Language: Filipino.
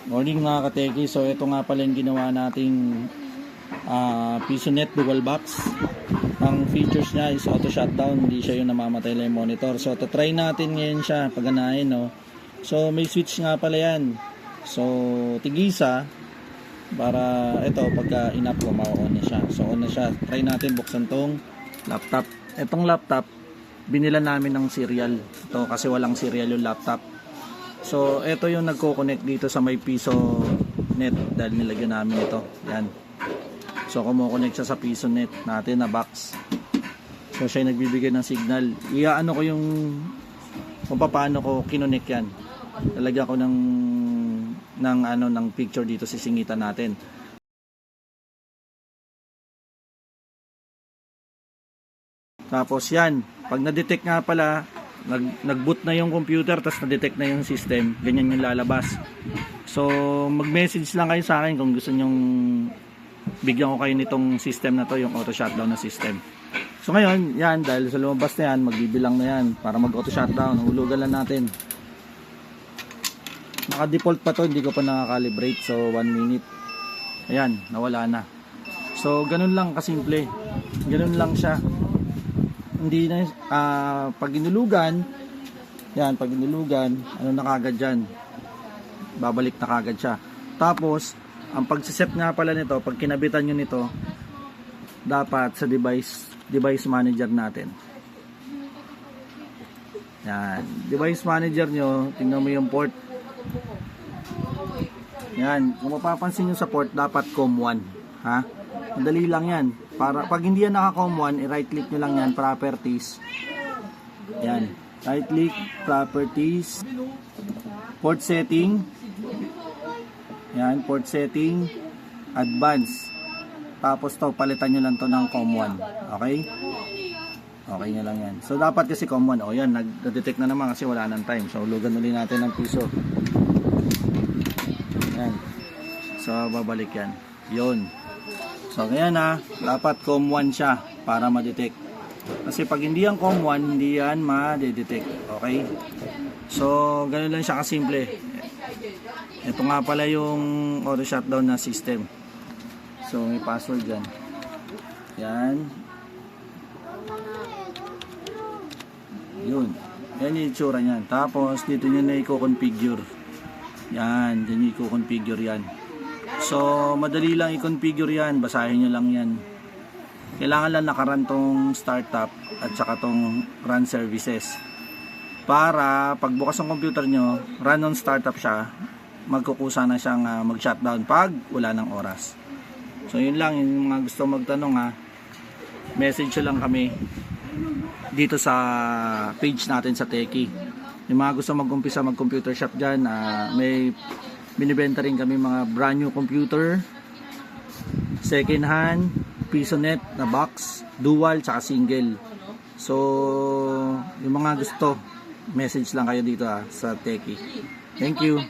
Morning mga kateki. So ito nga pala yung ginawa nating PisoNet dual box. Ang features niya is auto shutdown, hindi siya yung namamatay lang yung monitor. So try natin ngayon siya paganahin, no. So may switch nga pala yan. So tigisa para ito pagka in-up ko ma-on na siya. So on na siya. Try natin buksan tong laptop. Itong laptop binila namin ng serial. Ito kasi walang serial yung laptop. So, ito yung nagko-connect dito sa may PisoNet dahil nilagyan namin ito. Yan. So, kumo-connect siya sa PisoNet natin na box. So, siya yung nagbibigay ng signal. Iaano ko yung kung paano ko kinonect yan. Lalagyan ko ng picture dito, sisingitan natin. Tapos yan, pag na-detect nga pala nag-boot na yung computer tapos na-detect na yung system, ganyan yung lalabas. So mag-message lang kayo sa akin kung gusto nyong bigyan ko kayo nitong system na to, yung auto shutdown na system. So ngayon, yan, dahil sa lumabas na yan, magbibilang na yan para mag-auto shutdown. Hulugan lang natin. Naka-default pa to, hindi ko pa nakakalibrate. So 1 minute. Ayan, nawala na. So ganun lang kasimple. Ganun lang siya. Hindi na pag inulugan, yan, pag inulugan, ano na kagad dyan, babalik na kagad siya. Tapos ang pagsiset nga pala nito, pag kinabitan nyo nito, dapat sa device manager natin. Yan, device manager nyo, tingnan mo yung port. Yan, kung mapapansin nyo sa port, dapat COM1, ha? Madali lang yan. Para pag hindi yan naka-COM1, i-right click nyo lang yan, properties. Yan, right click, properties, port setting. Yan, port setting, advance. Tapos to, palitan nyo lang to ng COM1. Okay? Okay nyo lang yan. So dapat kasi COM1. O yan, nag-detect na naman kasi wala nang time. So hulugan ulit natin ng piso. Yan. So babalik yan. Yun. So ngayon dapat COM1 siya para ma-detect. Kasi pag hindi yan COM1, hindi yan ma-detect. Okay? So ganun lang siya kasimple. Ito nga pala yung auto shutdown na system. So may password dyan. Yan. Yun. Yan yung itsura niyan. Tapos dito nyo na i-configure. Yan. Dito nyo i-configure yan. So, madali lang i-configure yan. Basahin nyo lang yan. Kailangan lang nakaran tong startup at saka tong run services. Para pagbukas ng computer nyo, run on startup siya, magkukusa na siyang mag-shutdown pag wala ng oras. So, yun lang. Yung mga gusto magtanong message lang kami dito sa page natin sa Techie. Yung mga gusto mag-umpisa mag-computer shop dyan, may binibenta rin kami mga brand new computer, second hand, PisoNet na box, dual, tsaka single. So, yung mga gusto, message lang kayo dito sa Techie. Thank you.